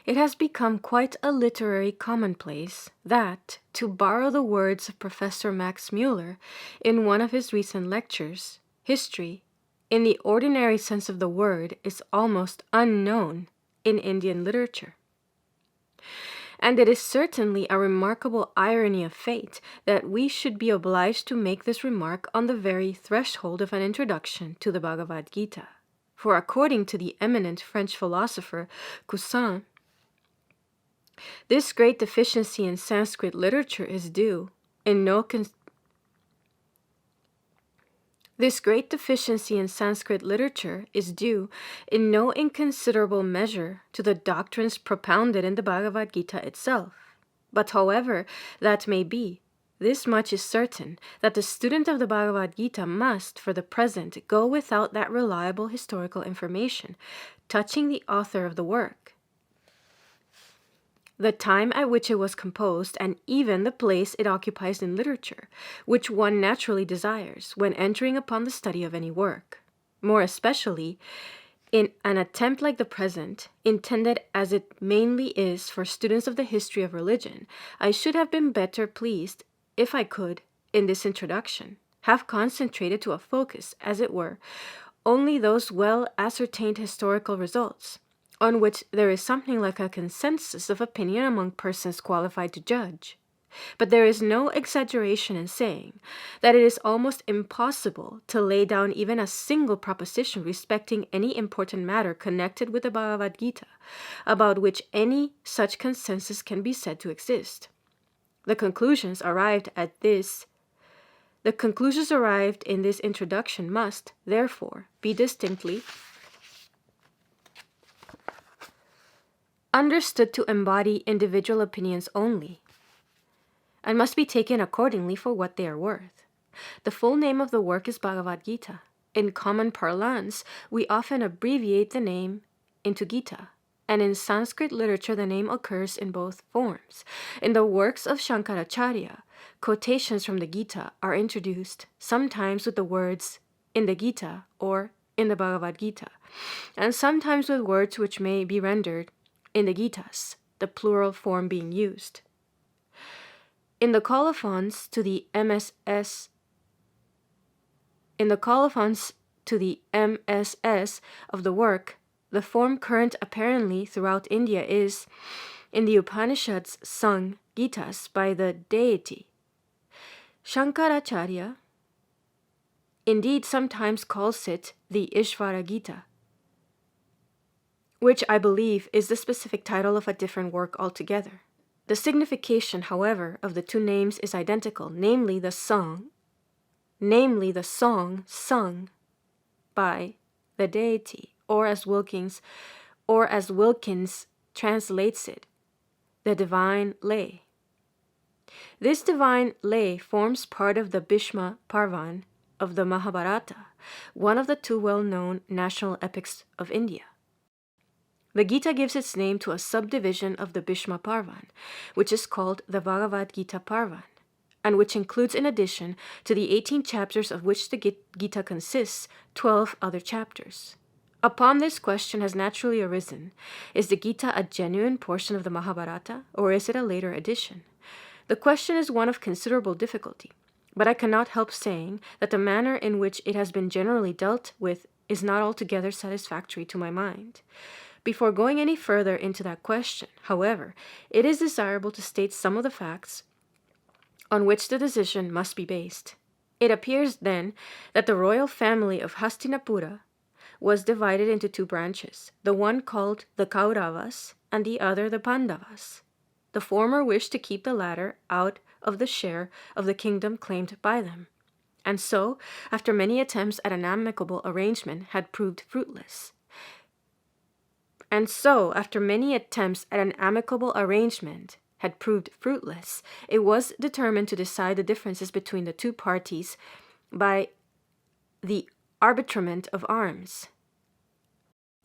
It has become quite a literary commonplace that, to borrow the words of Professor Max Mueller in one of his recent lectures, history, in the ordinary sense of the word, is almost unknown in Indian literature. And it is certainly a remarkable irony of fate that we should be obliged to make this remark on the very threshold of an introduction to the Bhagavad Gita. For according to the eminent French philosopher Cousin, this great deficiency in Sanskrit literature is due in no inconsiderable measure to the doctrines propounded in the Bhagavad Gita itself. But however that may be, this much is certain, that the student of the Bhagavad Gita must, for the present, go without that reliable historical information touching the author of the work, the time at which it was composed, and even the place it occupies in literature, which one naturally desires when entering upon the study of any work. More especially, in an attempt like the present, intended as it mainly is for students of the history of religion, I should have been better pleased, if I could, in this introduction, have concentrated to a focus, as it were, only those well ascertained historical results, on which there is something like a consensus of opinion among persons qualified to judge. But there is no exaggeration in saying that it is almost impossible to lay down even a single proposition respecting any important matter connected with the Bhagavad Gita, about which any such consensus can be said to exist. The conclusions arrived in this introduction must, therefore, be distinctly understood to embody individual opinions only, and must be taken accordingly for what they are worth. The full name of the work is Bhagavad Gita. In common parlance, we often abbreviate the name into Gita, and in Sanskrit literature the name occurs in both forms. In the works of Shankaracharya, quotations from the Gita are introduced, sometimes with the words in the Gita or in the Bhagavad Gita, and sometimes with words which may be rendered in the Gitas, the plural form being used. In the colophons to the MSS of the work, the form current apparently throughout India is, in the Upanishads sung Gitas by the deity. Shankaracharya indeed sometimes calls it the Ishvara Gita, which I believe is the specific title of a different work altogether. The signification, however, of the two names is identical, namely the song sung by the deity, or as Wilkins translates it, the divine lay. This divine lay forms part of the Bhishma Parvan of the Mahabharata, one of the two well-known national epics of India. The Gita gives its name to a subdivision of the Bhishma Parvan, which is called the Bhagavad Gita Parvan, and which includes, in addition to the 18 chapters of which the Gita consists, 12 other chapters. Upon this question has naturally arisen: is the Gita a genuine portion of the Mahabharata, or is it a later addition? The question is one of considerable difficulty, but I cannot help saying that the manner in which it has been generally dealt with is not altogether satisfactory to my mind. Before going any further into that question, however, it is desirable to state some of the facts on which the decision must be based. It appears, then, that the royal family of Hastinapura was divided into two branches, the one called the Kauravas and the other the Pandavas. The former wished to keep the latter out of the share of the kingdom claimed by them, and so, after many attempts at an amicable arrangement, had proved fruitless. It was determined to decide the differences between the two parties by the arbitrament of arms.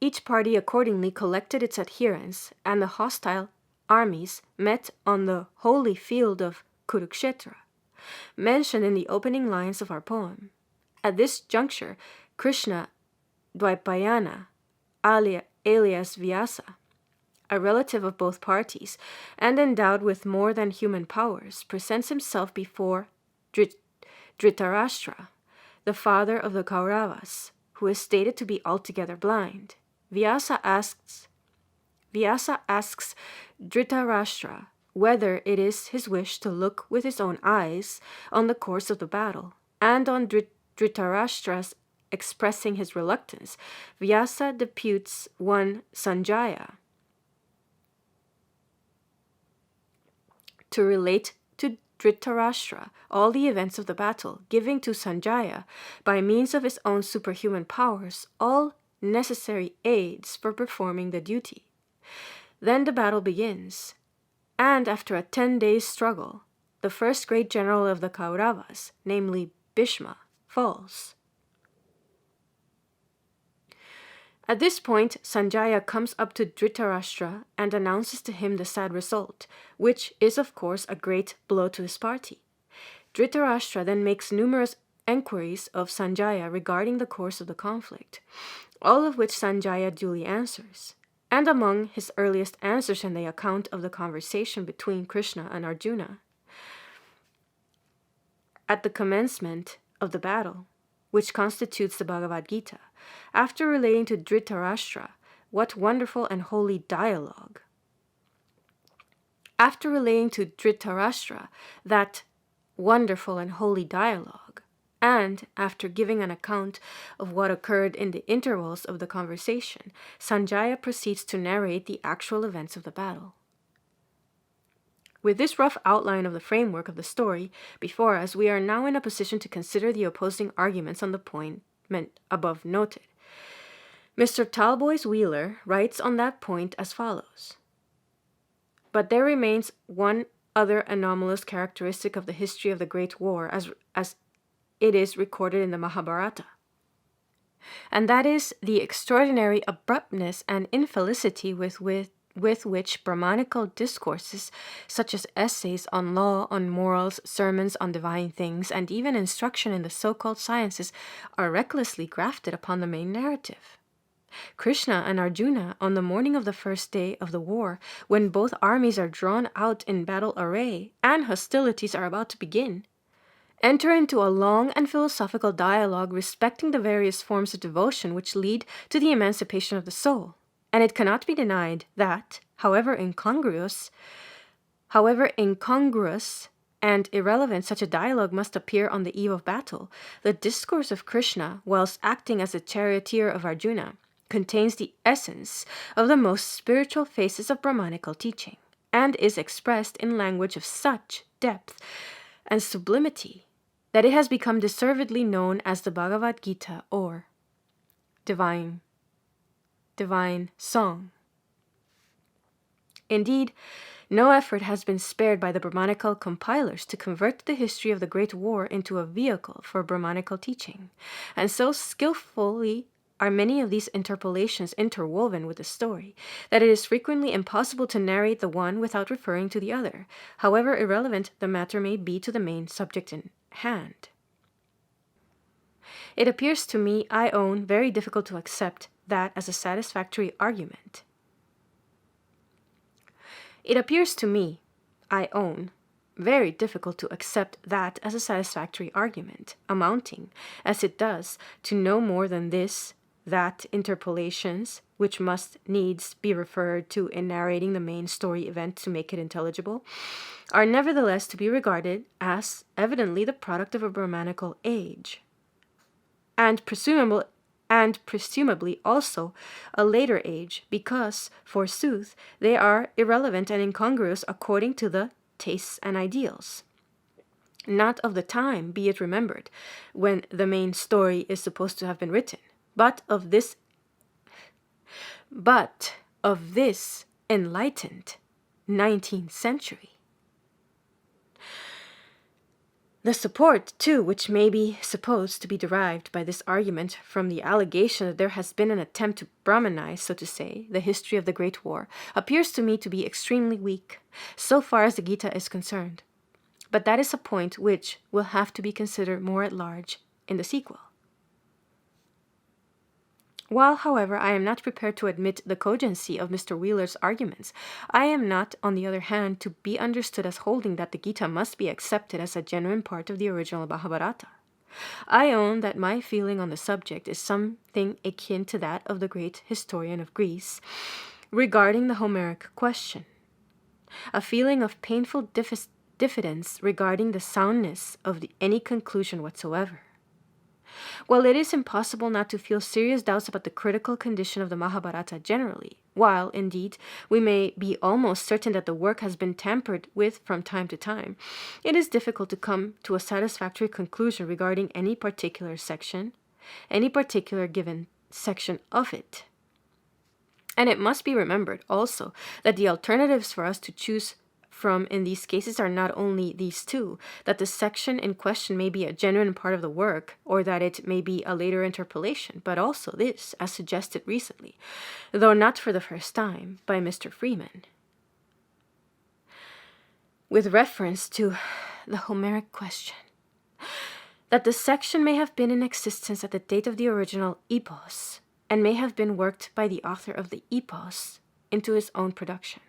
Each party accordingly collected its adherents, and the hostile armies met on the holy field of Kurukshetra, mentioned in the opening lines of our poem. At this juncture, Krishna Dvaipayana, alias Vyasa, a relative of both parties, and endowed with more than human powers, presents himself before Dhritarashtra, the father of the Kauravas, who is stated to be altogether blind. Vyasa asks Dhritarashtra whether it is his wish to look with his own eyes on the course of the battle, and on Dhritarashtra's expressing his reluctance, Vyasa deputes one Sanjaya to relate to Dhritarashtra all the events of the battle, giving to Sanjaya, by means of his own superhuman powers, all necessary aids for performing the duty. Then the battle begins, and after a 10 days' struggle, the first great general of the Kauravas, namely Bhishma, falls. At this point, Sanjaya comes up to Dhritarashtra and announces to him the sad result, which is of course a great blow to his party. Dhritarashtra then makes numerous enquiries of Sanjaya regarding the course of the conflict, all of which Sanjaya duly answers. And among his earliest answers in the account of the conversation between Krishna and Arjuna at the commencement of the battle, which constitutes the Bhagavad Gita, after relating to Dhritarashtra what wonderful and holy dialogue. After relating to Dhritarashtra that wonderful and holy dialogue, and after giving an account of what occurred in the intervals of the conversation, Sanjaya proceeds to narrate the actual events of the battle. With this rough outline of the framework of the story before us, we are now in a position to consider the opposing arguments on the point above noted. Mr. Talboys Wheeler writes on that point as follows: "But there remains one other anomalous characteristic of the history of the Great War as it is recorded in the Mahabharata, and that is the extraordinary abruptness and infelicity with which Brahmanical discourses, such as essays on law, on morals, sermons on divine things, and even instruction in the so-called sciences, are recklessly grafted upon the main narrative. Krishna and Arjuna, on the morning of the first day of the war, when both armies are drawn out in battle array and hostilities are about to begin, enter into a long and philosophical dialogue respecting the various forms of devotion which lead to the emancipation of the soul. And it cannot be denied that, however incongruous and irrelevant such a dialogue must appear on the eve of battle, the discourse of Krishna, whilst acting as the charioteer of Arjuna, contains the essence of the most spiritual phases of Brahmanical teaching, and is expressed in language of such depth and sublimity that it has become deservedly known as the Bhagavad Gita, or divine song. Indeed, no effort has been spared by the Brahmanical compilers to convert the history of the Great War into a vehicle for Brahmanical teaching, and so skillfully are many of these interpolations interwoven with the story, that it is frequently impossible to narrate the one without referring to the other, however irrelevant the matter may be to the main subject in hand. It appears to me, I own, very difficult to accept that as a satisfactory argument. It appears to me, I own, very difficult to accept that as a satisfactory argument, amounting, as it does, to no more than this, that interpolations, which must needs be referred to in narrating the main story event to make it intelligible, are nevertheless to be regarded as evidently the product of a Brahmanical age, and presumably also a later age, because, forsooth, they are irrelevant and incongruous according to the tastes and ideals, not of the time, be it remembered, when the main story is supposed to have been written, but of this enlightened 19th century. The support, too, which may be supposed to be derived by this argument from the allegation that there has been an attempt to Brahmanize, so to say, the history of the Great War, appears to me to be extremely weak, so far as the Gita is concerned. But that is a point which will have to be considered more at large in the sequel. While, however, I am not prepared to admit the cogency of Mr. Wheeler's arguments, I am not, on the other hand, to be understood as holding that the Gita must be accepted as a genuine part of the original Mahabharata. I own that my feeling on the subject is something akin to that of the great historian of Greece regarding the Homeric question, a feeling of painful diffidence regarding the soundness of any conclusion whatsoever. While it is impossible not to feel serious doubts about the critical condition of the Mahabharata generally, while, indeed, we may be almost certain that the work has been tampered with from time to time, it is difficult to come to a satisfactory conclusion regarding any particular section, any particular given section of it. And it must be remembered also that the alternatives for us to choose from in these cases are not only these two, that the section in question may be a genuine part of the work, or that it may be a later interpolation, but also this, as suggested recently, though not for the first time, by Mr. Freeman. With reference to the Homeric question, that the section may have been in existence at the date of the original epos, and may have been worked by the author of the epos into his own production.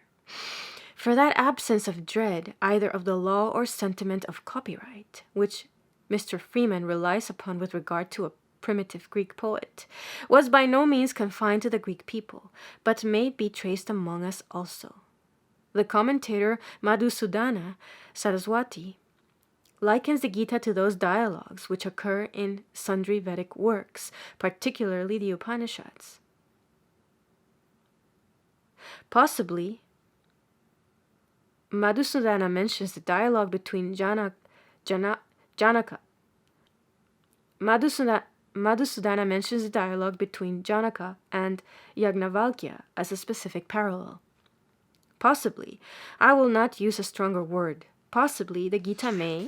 For that absence of dread either of the law or sentiment of copyright, which Mr. Freeman relies upon with regard to a primitive Greek poet, was by no means confined to the Greek people, but may be traced among us also. The commentator Madhusudana Saraswati likens the Gita to those dialogues which occur in sundry Vedic works, particularly the Upanishads. Possibly, Madhusudana mentions the dialogue between Janaka. Madhusudana mentions the dialogue between Janaka and Yagnavalkya as a specific parallel. Possibly, I will not use a stronger word, possibly the Gita may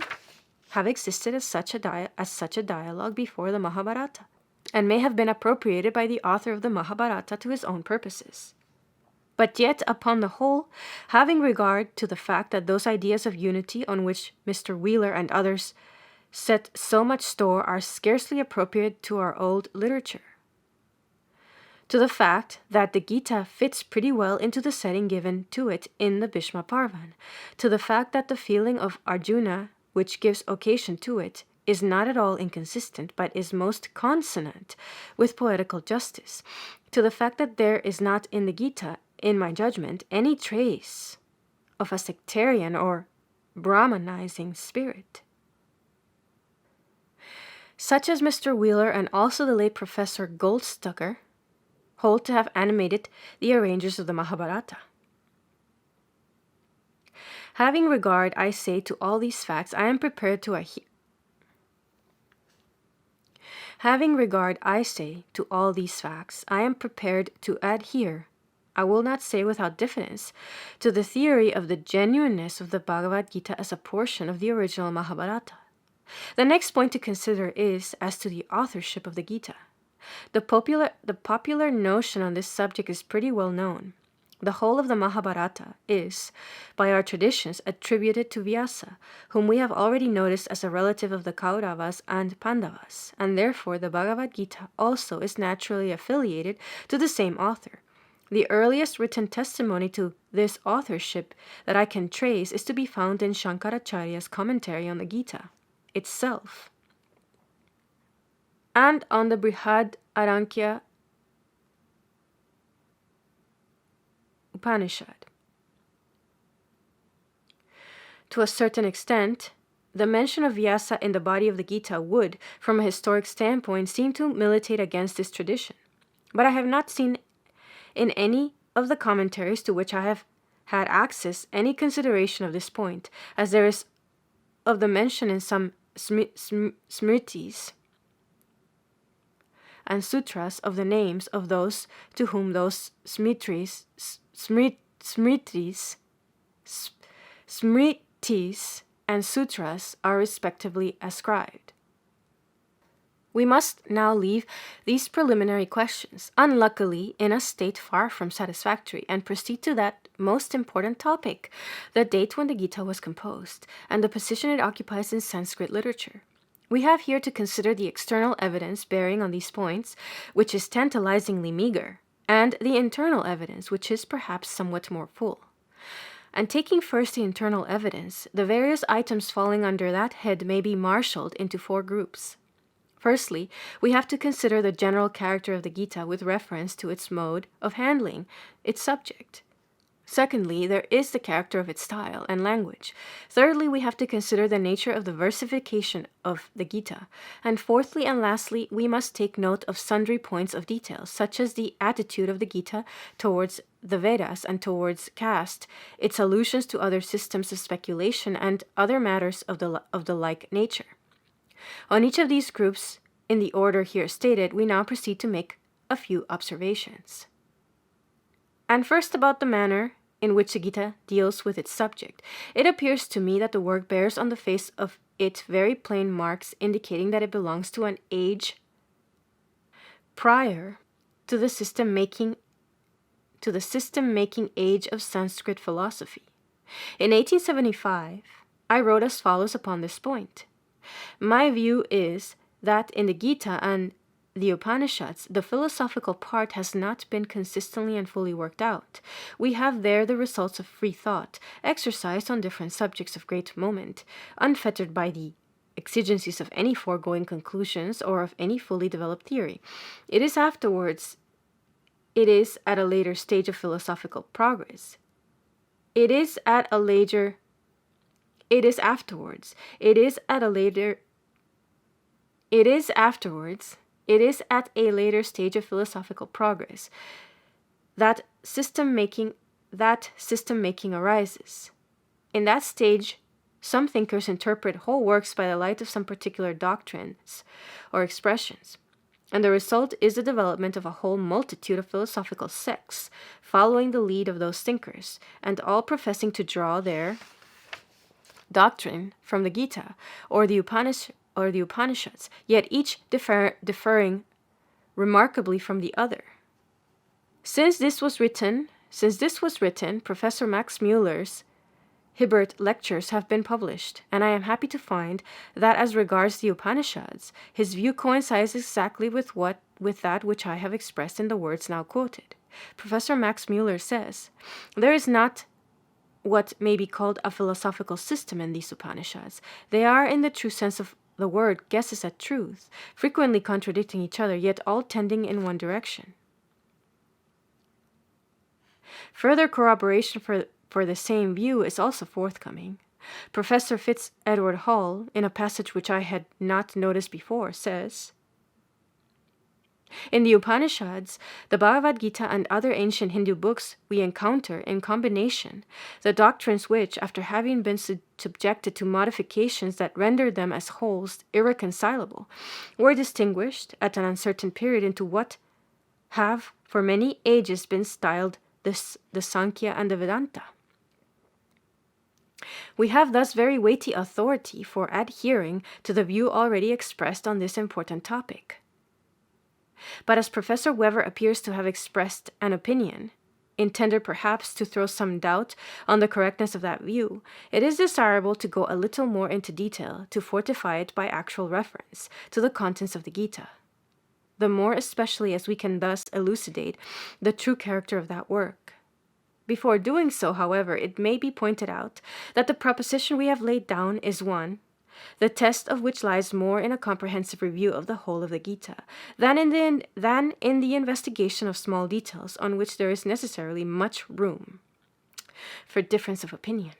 have existed as such a dialogue before the Mahabharata, and may have been appropriated by the author of the Mahabharata to his own purposes. But yet, upon the whole, having regard to the fact that those ideas of unity on which Mr. Wheeler and others set so much store are scarcely appropriate to our old literature, to the fact that the Gita fits pretty well into the setting given to it in the Bhishma Parvan, to the fact that the feeling of Arjuna, which gives occasion to it, is not at all inconsistent, but is most consonant with poetical justice, to the fact that there is not in the Gita, in my judgment, any trace of a sectarian or Brahmanizing spirit, such as Mr. Wheeler and also the late Professor Goldstucker hold to have animated the arrangers of the Mahabharata. Having regard, I say, to all these facts, I am prepared to adhere, I will not say without diffidence, to the theory of the genuineness of the Bhagavad Gita as a portion of the original Mahabharata. The next point to consider is as to the authorship of the Gita. The popular notion on this subject is pretty well known. The whole of the Mahabharata is, by our traditions, attributed to Vyasa, whom we have already noticed as a relative of the Kauravas and Pandavas, and therefore the Bhagavad Gita also is naturally affiliated to the same author. The earliest written testimony to this authorship that I can trace is to be found in Shankaracharya's commentary on the Gita itself, and on the Brihad Arankya Upanishad. To a certain extent, the mention of Vyasa in the body of the Gita would, from a historic standpoint, seem to militate against this tradition. But I have not seen in any of the commentaries to which I have had access any consideration of this point, as there is of the mention in some smritis and sutras of the names of those to whom those smritis and sutras are respectively ascribed. We must now leave these preliminary questions, unluckily in a state far from satisfactory, and proceed to that most important topic, the date when the Gita was composed, and the position it occupies in Sanskrit literature. We have here to consider the external evidence bearing on these points, which is tantalizingly meager, and the internal evidence, which is perhaps somewhat more full. And taking first the internal evidence, the various items falling under that head may be marshaled into 4 groups. Firstly, we have to consider the general character of the Gita with reference to its mode of handling its subject. Secondly, there is the character of its style and language. Thirdly, we have to consider the nature of the versification of the Gita. And fourthly and lastly, we must take note of sundry points of detail, such as the attitude of the Gita towards the Vedas and towards caste, its allusions to other systems of speculation, and other matters of the like nature. On each of these groups, in the order here stated, we now proceed to make a few observations. And first, about the manner in which the Gita deals with its subject. It appears to me that the work bears on the face of it very plain marks indicating that it belongs to an age prior to the system-making age of Sanskrit philosophy. In 1875, I wrote as follows upon this point. My view is that in the Gita and the Upanishads, the philosophical part has not been consistently and fully worked out. We have there the results of free thought, exercised on different subjects of great moment, unfettered by the exigencies of any foregoing conclusions or of any fully developed theory. It is at a later stage of philosophical progress. It is at a later stage of philosophical progress that system making arises. In that stage, some thinkers interpret whole works by the light of some particular doctrines or expressions, and the result is the development of a whole multitude of philosophical sects following the lead of those thinkers, and all professing to draw their doctrine from the Gita or the Upanishads, yet each differing remarkably from the other. Since this was written, Professor Max Müller's Hibbert lectures have been published, and I am happy to find that as regards the Upanishads, his view coincides exactly with that which I have expressed in the words now quoted. Professor Max Müller says, there is not what may be called a philosophical system in these Upanishads. They are, in the true sense of the word, guesses at truth, frequently contradicting each other, yet all tending in one direction. Further corroboration for the same view is also forthcoming. Professor Fitz Edward Hall, in a passage which I had not noticed before, says, in the Upanishads, the Bhagavad Gita and other ancient Hindu books, we encounter, in combination, the doctrines which, after having been subjected to modifications that rendered them as wholes irreconcilable, were distinguished at an uncertain period into what have for many ages been styled the Sankhya and the Vedanta. We have thus very weighty authority for adhering to the view already expressed on this important topic. But as Professor Wever appears to have expressed an opinion, intended perhaps to throw some doubt on the correctness of that view, it is desirable to go a little more into detail to fortify it by actual reference to the contents of the Gita, the more especially as we can thus elucidate the true character of that work. Before doing so, however, it may be pointed out that the proposition we have laid down is one, the test of which lies more in a comprehensive review of the whole of the Gita than in the investigation of small details on which there is necessarily much room for difference of opinion.